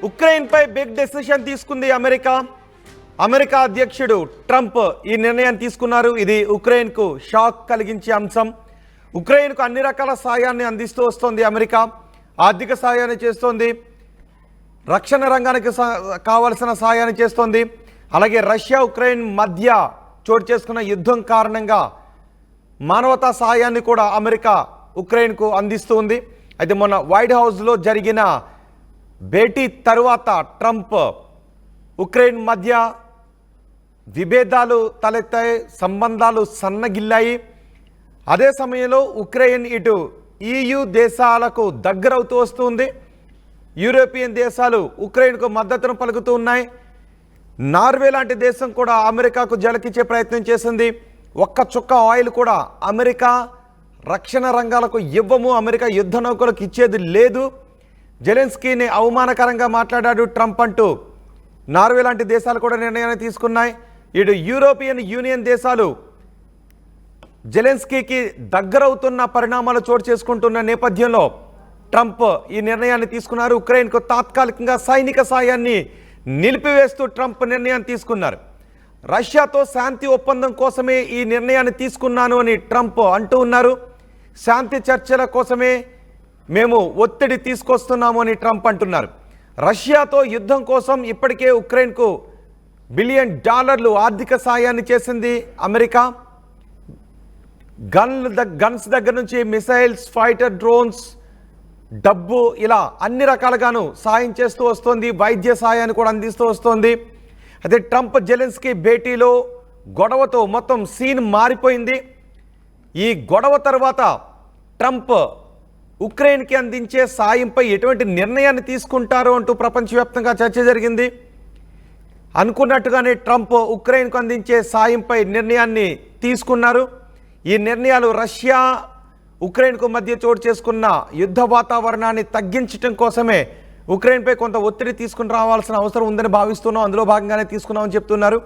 Ukraine పై big decision తీసుకుంది America అధ్యక్షుడు Trump ఈ నిర్ణయం తీసుకున్నారు. ఇది ఉక్రెయిన్ కు షాక్ కలిగించే అంశం. ఉక్రెయిన్ కు అన్ని రకాల సాయాన్ని అందిస్తూ వస్తోంది అమెరికా. ఆర్థిక సాయాన్ని చేస్తోంది, రక్షణ రంగానికి కావాల్సిన సాయాన్ని చేస్తోంది. అలాగే రష్యా ఉక్రెయిన్ మధ్య చోటు చేసుకున్న యుద్ధం కారణంగా మానవతా సాయాన్ని కూడా అమెరికా ఉక్రెయిన్కు అందిస్తూ ఉంది. అయితే మొన్న వైట్ హౌస్లో జరిగిన భేటీ తరువాత ట్రంప్ ఉక్రెయిన్ మధ్య విభేదాలు తలెత్తాయి, సంబంధాలు సన్నగిల్లాయి. అదే సమయంలో ఉక్రెయిన్ ఇటు EU దేశాలకు దగ్గరవుతూ వస్తుంది. యూరోపియన్ దేశాలు ఉక్రెయిన్కు మద్దతును పలుకుతూ ఉన్నాయి. నార్వే లాంటి దేశం కూడా అమెరికాకు జలకిచ్చే ప్రయత్నం చేసింది. ఒక్క చుక్క ఆయిల్ కూడా అమెరికా రక్షణ రంగాలకు ఇవ్వము, అమెరికా యుద్ధ నౌకలకు ఇచ్చేది లేదు, జెలెన్స్కీని అవమానకరంగా మాట్లాడాడు ట్రంప్ అంటూ నార్వే లాంటి దేశాలు కూడా నిర్ణయాన్ని తీసుకున్నాయి. ఇటు యూరోపియన్ యూనియన్ దేశాలు జెలెన్స్కీకి దగ్గరవుతున్న పరిణామాలు చోటు చేసుకుంటున్న నేపథ్యంలో ట్రంప్ ఈ నిర్ణయాన్ని తీసుకున్నారు. ఉక్రెయిన్కు తాత్కాలికంగా సైనిక సాయాన్ని నిలిపివేస్తూ ట్రంప్ నిర్ణయాన్ని తీసుకున్నారు. రష్యాతో శాంతి ఒప్పందం కోసమే ఈ నిర్ణయాన్ని తీసుకున్నాను అని ట్రంప్ అంటూ ఉన్నారు. శాంతి చర్చల కోసమే మేము ఒత్తిడి తీసుకొస్తున్నాము అని ట్రంప్ అంటున్నారు. రష్యాతో యుద్ధం కోసం ఇప్పటికే ఉక్రెయిన్కు $1 బిలియన్ ఆర్థిక సాయాన్ని చేసింది అమెరికా. గన్స్ దగ్గర నుంచి మిసైల్స్, ఫైటర్ డ్రోన్స్, డబ్బు, ఇలా అన్ని రకాలుగాను సాయం చేస్తూ వస్తోంది. వైద్య సాయాన్ని కూడా అందిస్తూ వస్తోంది. అయితే ట్రంప్ జెలెన్స్కీ భేటీలో గొడవతో మొత్తం సీన్ మారిపోయింది. ఈ గొడవ తర్వాత ట్రంప్ ఉక్రెయిన్కి అందించే సాయంపై ఎటువంటి నిర్ణయాన్ని తీసుకుంటారో అంటూ ప్రపంచవ్యాప్తంగా చర్చ జరిగింది. అనుకున్నట్టుగానే ట్రంప్ ఉక్రెయిన్కు అందించే సాయంపై నిర్ణయాన్ని తీసుకున్నారు. ఈ నిర్ణయాలు రష్యా ఉక్రెయిన్కు మధ్య చోటు చేసుకున్న యుద్ధ వాతావరణాన్ని తగ్గించడం కోసమే ఉక్రెయిన్పై కొంత ఒత్తిడి తీసుకుని రావాల్సిన అవసరం ఉందని భావిస్తున్నాం, అందులో భాగంగానే తీసుకున్నామని చెప్తున్నారు.